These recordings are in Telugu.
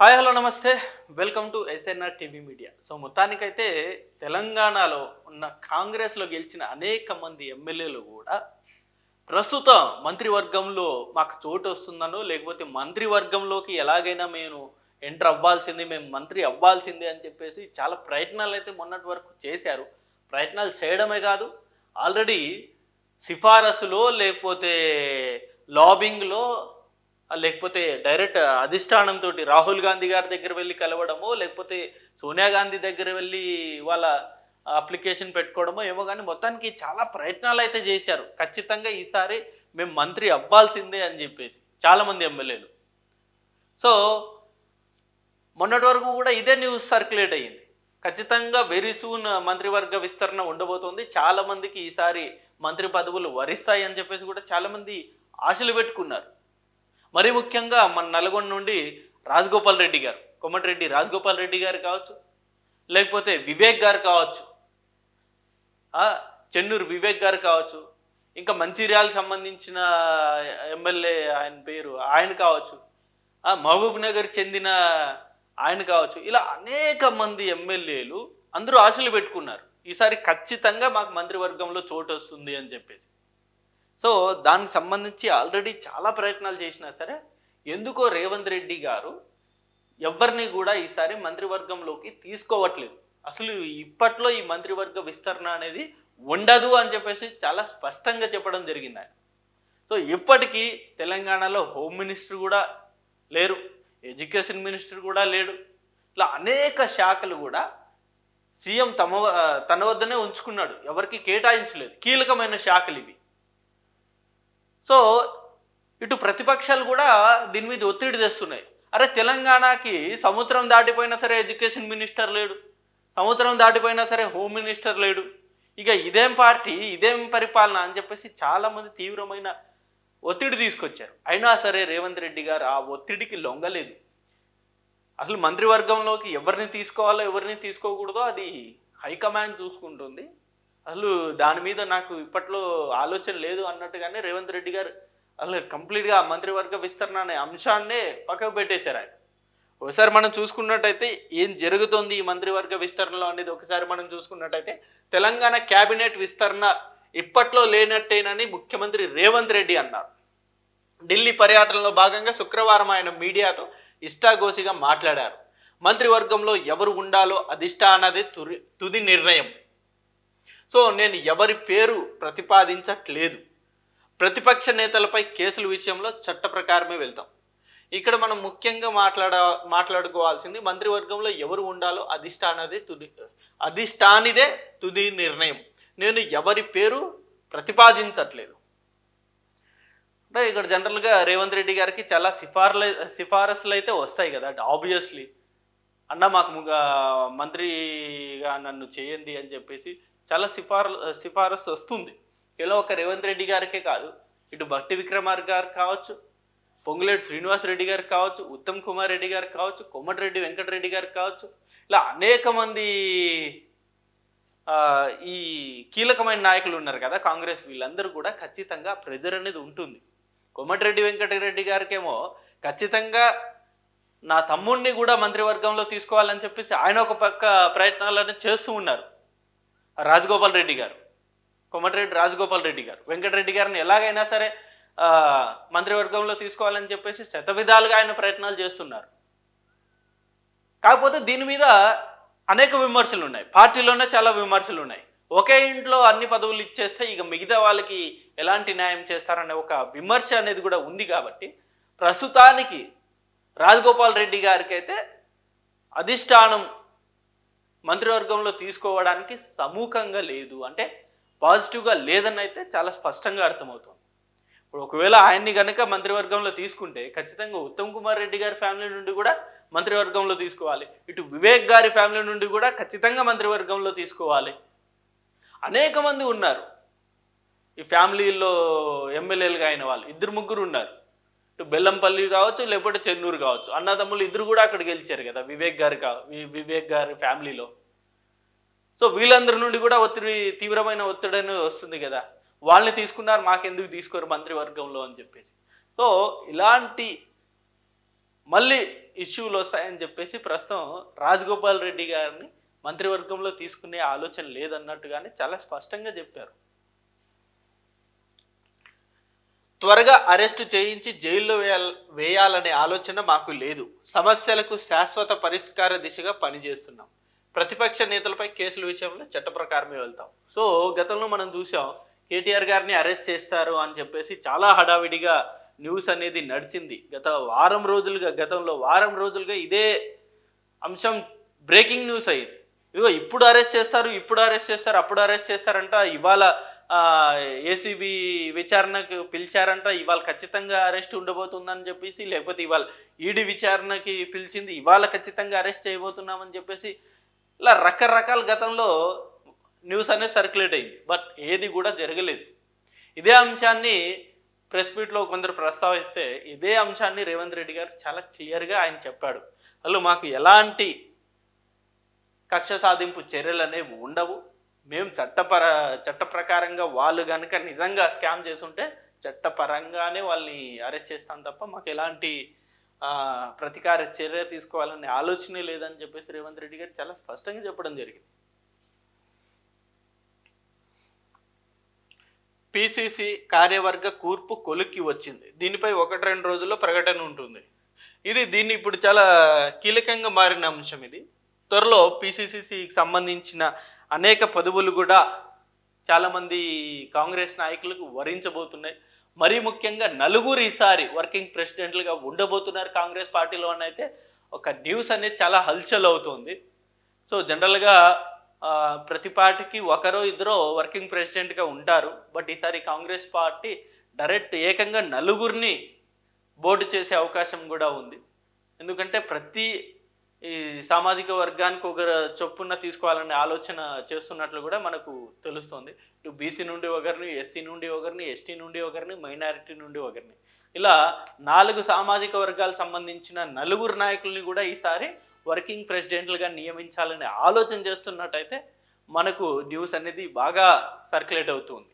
హాయ్ హలో నమస్తే. Welcome to SNR TV media. So మొత్తానికైతే తెలంగాణలో ఉన్న కాంగ్రెస్లో గెలిచిన అనేక మంది ఎమ్మెల్యేలు కూడా ప్రస్తుతం మంత్రివర్గంలో మాకు చోటు వస్తుందనో లేకపోతే మంత్రివర్గంలోకి ఎలాగైనా మేము ఎంటర్ అవ్వాల్సింది, మేము మంత్రి అవ్వాల్సిందే అని చెప్పేసి చాలా ప్రయత్నాలు అయితే మొన్నటి వరకు చేశారు. ప్రయత్నాలు చేయడమే కాదు, ఆల్రెడీ సిఫారసులో లేకపోతే లాబింగ్లో లేకపోతే డైరెక్ట్ అధిష్టానంతో రాహుల్ గాంధీ గారి దగ్గర వెళ్ళి కలవడమో లేకపోతే సోనియా గాంధీ దగ్గర వెళ్ళి వాళ్ళ అప్లికేషన్ పెట్టుకోవడమో ఏమో కానీ మొత్తానికి చాలా ప్రయత్నాలు అయితే చేశారు. ఖచ్చితంగా ఈసారి మేము మంత్రి అవ్వాల్సిందే అని చెప్పేసి చాలామంది ఎమ్మెల్యేలు. సో మొన్నటి వరకు కూడా ఇదే న్యూస్ సర్క్యులేట్ అయ్యింది. ఖచ్చితంగా వెరీ సూన్ మంత్రివర్గ విస్తరణ ఉండబోతోంది, చాలామందికి ఈసారి మంత్రి పదవులు వరిస్తాయి అని చెప్పేసి కూడా చాలామంది ఆశలు పెట్టుకున్నారు. మరీ ముఖ్యంగా మన నల్గొండ నుండి రాజగోపాల్ రెడ్డి గారు, కోమటిరెడ్డి రాజగోపాల్ రెడ్డి గారు కావచ్చు, లేకపోతే వివేక్ గారు కావచ్చు, చెన్నూరు వివేక్ గారు కావచ్చు, ఇంకా మంచిర్యాలకు సంబంధించిన ఎమ్మెల్యే ఆయన పేరు ఆయన కావచ్చు, మహబూబ్ నగర్ చెందిన ఆయన కావచ్చు, ఇలా అనేక మంది ఎమ్మెల్యేలు అందరూ ఆశలు పెట్టుకున్నారు ఈసారి ఖచ్చితంగా మాకు మంత్రివర్గంలో చోటు వస్తుంది అని చెప్పేసి. సో దానికి సంబంధించి ఆల్రెడీ చాలా ప్రయత్నాలు చేసినా సరే ఎందుకో రేవంత్ రెడ్డి గారు ఎవరిని కూడా ఈసారి మంత్రివర్గంలోకి తీసుకోవట్లేదు. అసలు ఇప్పట్లో ఈ మంత్రివర్గ విస్తరణ అనేది ఉండదు అని చెప్పేసి చాలా స్పష్టంగా చెప్పడం జరిగింది ఆయన. సో ఇప్పటికీ తెలంగాణలో హోమ్ మినిస్టర్ కూడా లేరు, ఎడ్యుకేషన్ మినిస్టర్ కూడా లేడు, ఇట్లా అనేక శాఖలు కూడా సీఎం తన వద్దనే ఉంచుకున్నాడు, ఎవరికి కేటాయించలేదు. కీలకమైన శాఖలు ఇవి. సో ఇటు ప్రతిపక్షాలు కూడా దీని మీద ఒత్తిడి తెస్తున్నాయి. అరే తెలంగాణకి సముద్రం దాటిపోయినా సరే ఎడ్యుకేషన్ మినిస్టర్ లేడు, సముద్రం దాటిపోయినా సరే హోమ్ మినిస్టర్ లేడు, ఇక ఇదేం పార్టీ ఇదేం పరిపాలన అని చెప్పేసి చాలామంది తీవ్రమైన ఒత్తిడి తీసుకొచ్చారు. అయినా సరే రేవంత్ రెడ్డి గారు ఆ ఒత్తిడికి లొంగలేదు. అసలు మంత్రివర్గంలోకి ఎవరిని తీసుకోవాలో ఎవరిని తీసుకోకూడదో అది హైకమాండ్ చూసుకుంటుంది. అసలు దాని మీద నాకు ఇప్పట్లో ఆలోచన లేదు అన్నట్టుగానే రేవంత్ రెడ్డి గారు అసలు కంప్లీట్గా మంత్రివర్గ విస్తరణ అనే అంశాన్నే పక్కకు పెట్టేశారు ఆయన. ఒకసారి మనం చూసుకున్నట్టయితే ఏం జరుగుతుంది ఈ మంత్రివర్గ విస్తరణలో అనేది ఒకసారి మనం చూసుకున్నట్టయితే తెలంగాణ క్యాబినెట్ విస్తరణ ఇప్పట్లో లేనట్టేనని ముఖ్యమంత్రి రేవంత్ రెడ్డి అన్నారు. ఢిల్లీ పర్యటనలో భాగంగా శుక్రవారం ఆయన మీడియాతో ఇష్టాగోసిగా మాట్లాడారు. మంత్రివర్గంలో ఎవరు ఉండాలో అధిష్టానదే తుది నిర్ణయం. సో నేను ఎవరి పేరు ప్రతిపాదించట్లేదు, ప్రతిపక్ష నేతలపై కేసుల విషయంలో చట్ట ప్రకారమే వెళ్తాం. ఇక్కడ మనం ముఖ్యంగా మాట్లాడుకోవాల్సింది మంత్రివర్గంలో ఎవరు ఉండాలో అధిష్టానిదే తుది నిర్ణయం. నేను ఎవరి పేరు ప్రతిపాదించట్లేదు. అంటే ఇక్కడ జనరల్గా రేవంత్ రెడ్డి గారికి చాలా సిఫారసులు అయితే వస్తాయి కదా, ఆబ్వియస్లీ అన్న మాకు మంత్రిగా నన్ను చేయండి అని చెప్పేసి చాలా సిఫారసు వస్తుంది. ఇలా ఒక రేవంత్ రెడ్డి గారికే కాదు, ఇటు భట్టి విక్రమార్క గారు కావచ్చు, పొంగులేటి శ్రీనివాస్ రెడ్డి గారు కావచ్చు, ఉత్తమ్ కుమార్ రెడ్డి గారు కావచ్చు, కోమటిరెడ్డి వెంకటరెడ్డి గారు కావచ్చు, ఇలా అనేక మంది ఈ కీలకమైన నాయకులు ఉన్నారు కదా కాంగ్రెస్, వీళ్ళందరూ కూడా ఖచ్చితంగా ప్రెజర్ అనేది ఉంటుంది. కోమటిరెడ్డి వెంకటరెడ్డి గారికేమో ఖచ్చితంగా నా తమ్ముడిని కూడా మంత్రివర్గంలో తీసుకోవాలని చెప్పేసి ఆయన ఒక పక్క ప్రయత్నాలను చేస్తూ ఉన్నారు. రాజగోపాల్ రెడ్డి గారు, కోమటిరెడ్డి రాజగోపాల్ రెడ్డి గారు వెంకటరెడ్డి గారిని ఎలాగైనా సరే మంత్రివర్గంలో తీసుకోవాలని చెప్పేసి శతవిధాలుగా ఆయన ప్రయత్నాలు చేస్తున్నారు. కాకపోతే దీని మీద అనేక విమర్శలు ఉన్నాయి, పార్టీలోనే చాలా విమర్శలు ఉన్నాయి. ఒకే ఇంట్లో అన్ని పదవులు ఇచ్చేస్తే ఇక మిగతా వాళ్ళకి ఎలాంటి న్యాయం చేస్తారనే ఒక విమర్శ అనేది కూడా ఉంది. కాబట్టి ప్రస్తుతానికి రాజగోపాల్ రెడ్డి గారికి అయితే అధిష్టానం మంత్రివర్గంలో తీసుకోవడానికి సముఖంగా లేదు, అంటే పాజిటివ్గా లేదని అయితే చాలా స్పష్టంగా అర్థమవుతుంది. ఇప్పుడు ఒకవేళ ఆయన్ని కనుక మంత్రివర్గంలో తీసుకుంటే ఖచ్చితంగా ఉత్తమ్ కుమార్ రెడ్డి గారి ఫ్యామిలీ నుండి కూడా మంత్రివర్గంలో తీసుకోవాలి, ఇటు వివేక్ గారి ఫ్యామిలీ నుండి కూడా ఖచ్చితంగా మంత్రివర్గంలో తీసుకోవాలి. అనేక మంది ఉన్నారు ఈ ఫ్యామిలీలో ఎమ్మెల్యేలుగా అయిన వాళ్ళు, ఇద్దరు ముగ్గురు ఉన్నారు. ఇటు బెల్లంపల్లి కావచ్చు లేకపోతే చెన్నూరు కావచ్చు, అన్నదమ్ములు ఇద్దరు కూడా అక్కడ గెలిచారు కదా వివేక్ గారి ఫ్యామిలీలో. సో వీళ్ళందరి నుండి కూడా తీవ్రమైన ఒత్తిడి అనేది వస్తుంది కదా, వాళ్ళని తీసుకున్నారు మాకెందుకు తీసుకోరు మంత్రివర్గంలో అని చెప్పేసి. సో ఇలాంటి మళ్ళీ ఇష్యూలు వస్తాయని చెప్పేసి ప్రస్తుతం రాజగోపాల్ రెడ్డి గారిని మంత్రివర్గంలో తీసుకునే ఆలోచన లేదన్నట్టుగానే చాలా స్పష్టంగా చెప్పారు. త్వరగా అరెస్టు చేయించి జైల్లో వేయాలనే ఆలోచన మాకు లేదు. సమస్యలకు శాశ్వత పరిష్కార దిశగా పనిచేస్తున్నాం. ప్రతిపక్ష నేతలపై కేసుల విషయంలో చట్ట ప్రకారమే వెళ్తాం. సో గతంలో మనం చూసాం, కేటీఆర్ గారిని అరెస్ట్ చేస్తారు అని చెప్పేసి చాలా హడావిడిగా న్యూస్ అనేది నడిచింది. గతంలో వారం రోజులుగా ఇదే అంశం బ్రేకింగ్ న్యూస్ అయ్యింది. ఇదిగో ఇప్పుడు అరెస్ట్ చేస్తారు, అప్పుడు అరెస్ట్ చేస్తారంట. ఇవాళ ఏసీబీ విచారణకు పిలిచారంట, ఇవాళ ఖచ్చితంగా అరెస్ట్ ఉండబోతుందని చెప్పేసి, లేకపోతే ఇవాళ ఈడీ విచారణకి పిలిచింది, ఇవాళ ఖచ్చితంగా అరెస్ట్ చేయబోతున్నామని చెప్పేసి, ఇలా రకరకాల గతంలో న్యూస్ అనేది సర్క్యులేట్ అయింది. బట్ ఏది కూడా జరగలేదు. ఇదే అంశాన్ని ప్రెస్ మీట్లో కొందరు ప్రస్తావిస్తే ఇదే అంశాన్ని రేవంత్ రెడ్డి గారు చాలా క్లియర్గా ఆయన చెప్పాడు. అసలు మాకు ఎలాంటి కక్ష సాధింపు చర్యలు అనేవి ఉండవు. మేము చట్ట ప్రకారంగా వాళ్ళు కనుక నిజంగా స్కామ్ చేసుంటే చట్టపరంగానే వాళ్ళని అరెస్ట్ చేస్తాం తప్ప మాకు ఎలాంటి ప్రతీకార చర్య తీసుకోవాలనే ఆలోచనే లేదని చెప్పేసి రేవంత్ రెడ్డి గారు చాలా స్పష్టంగా చెప్పడం జరిగింది. పిసిసి కార్యవర్గ కూర్పు కొలిక్కి వచ్చింది. దీనిపై 1-2 రోజుల్లో ప్రకటన ఉంటుంది. దీన్ని ఇప్పుడు చాలా కీలకంగా మారిన అంశం. ఇది త్వరలో పిసిసికి సంబంధించిన అనేక పదవులు కూడా చాలామంది కాంగ్రెస్ నాయకులకు వరించబోతున్నాయి. మరీ ముఖ్యంగా నలుగురు ఈసారి వర్కింగ్ ప్రెసిడెంట్లుగా ఉండబోతున్నారు కాంగ్రెస్ పార్టీలో అని అయితే ఒక న్యూస్ అనేది చాలా హల్చల్ అవుతుంది. సో జనరల్గా ప్రతి పార్టీకి ఒకరో ఇద్దరో వర్కింగ్ ప్రెసిడెంట్గా ఉంటారు. బట్ ఈసారి కాంగ్రెస్ పార్టీ డైరెక్ట్ ఏకంగా నలుగురిని బోర్డు చేసే అవకాశం కూడా ఉంది. ఎందుకంటే ప్రతి ఈ సామాజిక వర్గానికి ఒక చొప్పున తీసుకోవాలనే ఆలోచన చేస్తున్నట్లు కూడా మనకు తెలుస్తుంది. ఇటు బీసీ నుండి ఒకరిని, ఎస్సీ నుండి ఒకరిని, ఎస్టీ నుండి ఒకరిని, మైనారిటీ నుండి ఒకరిని, ఇలా 4 సామాజిక వర్గాలకు సంబంధించిన నలుగురు నాయకుల్ని కూడా ఈసారి వర్కింగ్ ప్రెసిడెంట్లుగా నియమించాలనే ఆలోచన చేస్తున్నట్టయితే మనకు న్యూస్ అనేది బాగా సర్క్యులేట్ అవుతుంది.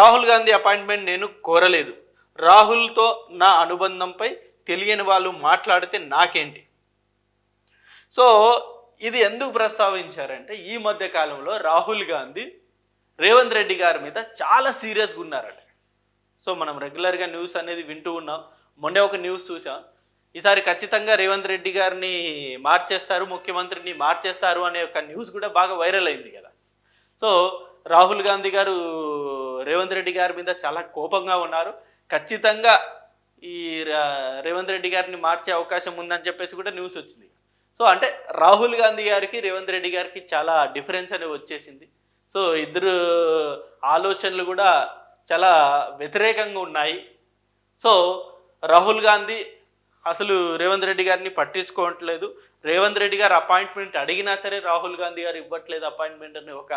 రాహుల్ గాంధీ అపాయింట్మెంట్ నేను కోరలేదు. రాహుల్తో నా అనుబంధంపై తెలియని వాళ్ళు మాట్లాడితే నాకేంటి. సో ఇది ఎందుకు ప్రస్తావించారంటే ఈ మధ్య కాలంలో రాహుల్ గాంధీ రేవంత్ రెడ్డి గారి మీద చాలా సీరియస్గా ఉన్నారట. సో మనం రెగ్యులర్గా న్యూస్ అనేది వింటూ ఉన్నాం. మొన్న ఒక న్యూస్ చూసాం, ఈసారి ఖచ్చితంగా రేవంత్ రెడ్డి గారిని మార్చేస్తారు, ముఖ్యమంత్రిని మార్చేస్తారు అనే ఒక న్యూస్ కూడా బాగా వైరల్ అయింది కదా. సో రాహుల్ గాంధీ గారు రేవంత్ రెడ్డి గారి మీద చాలా కోపంగా ఉన్నారు. ఖచ్చితంగా ఈ రేవంత్ రెడ్డి గారిని మార్చే అవకాశం ఉందని చెప్పేసి కూడా న్యూస్ వచ్చింది. సో అంటే రాహుల్ గాంధీ గారికి రేవంత్ రెడ్డి గారికి చాలా డిఫరెన్స్ అనేది వచ్చేసింది. సో ఇద్దరు ఆలోచనలు కూడా చాలా వ్యతిరేకంగా ఉన్నాయి. సో రాహుల్ గాంధీ అసలు రేవంత్ రెడ్డి గారిని పట్టించుకోవట్లేదు. రేవంత్ రెడ్డి గారు అపాయింట్మెంట్ అడిగినా సరే రాహుల్ గాంధీ గారు ఇవ్వట్లేదు అపాయింట్మెంట్ అనే ఒక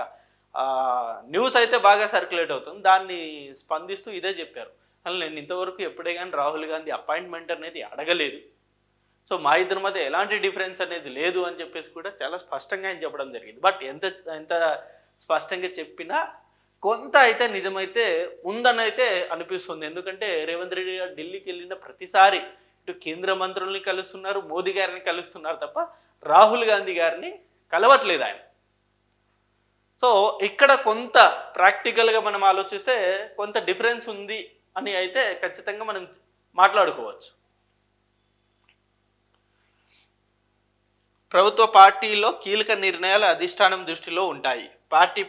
న్యూస్ అయితే బాగా సర్క్యులేట్ అవుతుంది. దాన్ని స్పందిస్తూ ఇదే చెప్పారు, అసలు నేను ఇంతవరకు ఎప్పుడే కానీ రాహుల్ గాంధీ అపాయింట్మెంట్ అనేది అడగలేదు. సో మా ఇద్దరి మధ్య ఎలాంటి డిఫరెన్స్ అనేది లేదు అని చెప్పేసి కూడా చాలా స్పష్టంగా ఆయన చెప్పడం జరిగింది. బట్ ఎంత స్పష్టంగా చెప్పినా కొంత అయితే నిజమైతే ఉందని అయితే అనిపిస్తుంది. ఎందుకంటే రేవంత్ రెడ్డి గారు ఢిల్లీకి వెళ్ళిన ప్రతిసారి ఇటు కేంద్ర మంత్రుల్ని కలుస్తున్నారు, మోదీ గారిని కలుస్తున్నారు తప్ప రాహుల్ గాంధీ గారిని కలవట్లేదు ఆయన. సో ఇక్కడ కొంత ప్రాక్టికల్గా మనం ఆలోచిస్తే కొంత డిఫరెన్స్ ఉంది అని అయితే ఖచ్చితంగా మనం మాట్లాడుకోవచ్చు. ప్రభుత్వ పార్టీలో కీలక నిర్ణయాలు అధిష్టానం దృష్టిలో ఉంటాయి.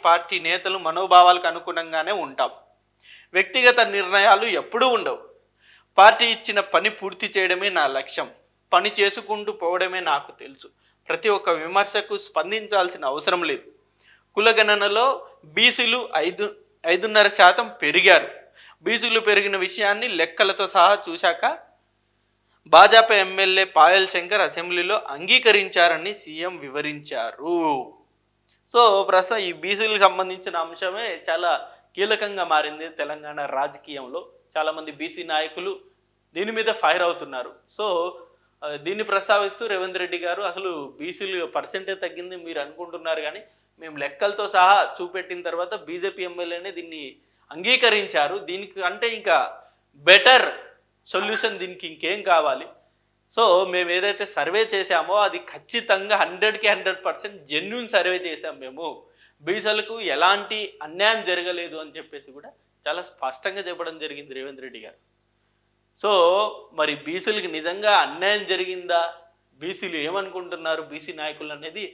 పార్టీ నేతలు మనోభావాలకు అనుగుణంగానే ఉంటాం. వ్యక్తిగత నిర్ణయాలు ఎప్పుడూ ఉండవు. పార్టీ ఇచ్చిన పని పూర్తి చేయడమే నా లక్ష్యం. పని చేసుకుంటూ పోవడమే నాకు తెలుసు. ప్రతి ఒక్క విమర్శకు స్పందించాల్సిన అవసరం లేదు. కులగణనలో బీసీలు 5.5% పెరిగారు. బీసీలు పెరిగిన విషయాన్ని లెక్కలతో సహా చూశాక భాజపా ఎమ్మెల్యే పాయల్ శంకర్ అసెంబ్లీలో అంగీకరించారని సీఎం వివరించారు. సో ప్రస్తుతం ఈ బీసీలకు సంబంధించిన అంశమే చాలా కీలకంగా మారింది తెలంగాణ రాజకీయంలో. చాలామంది బీసీ నాయకులు దీని మీద ఫైర్ అవుతున్నారు. సో దీన్ని ప్రస్తావిస్తూ రేవంత్ రెడ్డి గారు అసలు బీసీలు పర్సెంటేజ్ తగ్గింది మీరు అనుకుంటున్నారు, కానీ మేము లెక్కలతో సహా చూపెట్టిన తర్వాత బీజేపీ ఎమ్మెల్యేనే దీన్ని అంగీకరించారు. దీనికి అంటే ఇంకా బెటర్ సొల్యూషన్ దీనికి ఇంకేం కావాలి. సో మేము ఏదైతే సర్వే చేశామో అది ఖచ్చితంగా 100కి 100% జెన్యూన్ సర్వే చేశాం మేము. బీసీలకు ఎలాంటి అన్యాయం జరగలేదు అని చెప్పేసి కూడా చాలా స్పష్టంగా చెప్పడం జరిగింది రేవంత్ రెడ్డి గారు. సో మరి బీసీలకి నిజంగా అన్యాయం జరిగిందా? బీసీలు ఏమనుకుంటున్నారు బీసీ నాయకులు అనేది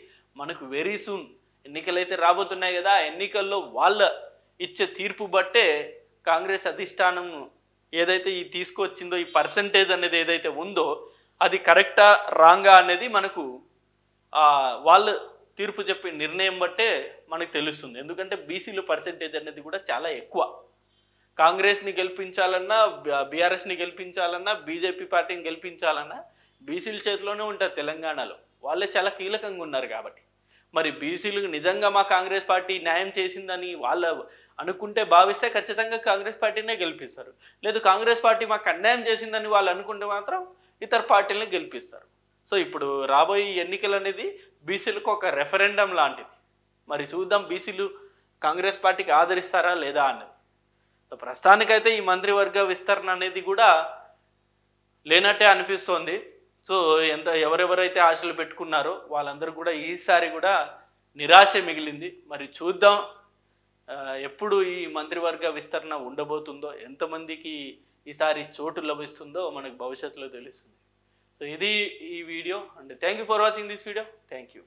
మనకు వెరీ సూన్ ఎన్నికలైతే రాబోతున్నాయి కదా. ఆ ఎన్నికల్లో వాళ్ళ ఇచ్చే తీర్పు బట్టే కాంగ్రెస్ అధిష్టానం ఏదైతే ఈ తీసుకొచ్చిందో ఈ పర్సంటేజ్ అనేది ఏదైతే ఉందో అది కరెక్టా రాంగా అనేది మనకు వాళ్ళు తీర్పు చెప్పే నిర్ణయం బట్టే మనకు తెలుస్తుంది. ఎందుకంటే బీసీలు పర్సంటేజ్ అనేది కూడా చాలా ఎక్కువ. కాంగ్రెస్ని గెలిపించాలన్నా, బీఆర్ఎస్ని గెలిపించాలన్నా, బీజేపీ పార్టీని గెలిపించాలన్నా బీసీల చేతిలోనే ఉంటుంది తెలంగాణలో. వాళ్ళే చాలా కీలకంగా ఉన్నారు కాబట్టి. మరి బీసీలకు నిజంగా మా కాంగ్రెస్ పార్టీ న్యాయం చేసిందని వాళ్ళు అనుకుంటే భావిస్తే ఖచ్చితంగా కాంగ్రెస్ పార్టీనే గెలిపిస్తారు. లేదు కాంగ్రెస్ పార్టీ మాకు అన్యాయం చేసిందని వాళ్ళు అనుకుంటే మాత్రం ఇతర పార్టీలను గెలిపిస్తారు. సో ఇప్పుడు రాబోయే ఎన్నికలు అనేది బీసీలకు ఒక రెఫరెండం లాంటిది. మరి చూద్దాం బీసీలు కాంగ్రెస్ పార్టీకి ఆదరిస్తారా లేదా అన్నది. సో ప్రస్తుతానికైతే ఈ మంత్రివర్గ విస్తరణ అనేది కూడా లేనట్టే అనిపిస్తోంది. సో ఎవరెవరైతే ఆశలు పెట్టుకున్నారో వాళ్ళందరూ కూడా ఈసారి కూడా నిరాశ మిగిలింది. మరి చూద్దాం ఎప్పుడు ఈ మంత్రివర్గ విస్తరణ ఉండబోతుందో, ఎంతమందికి ఈసారి చోటు లభిస్తుందో మనకు భవిష్యత్తులో తెలుస్తుంది. సో ఇది ఈ video and thank you for watching this video. Thank you.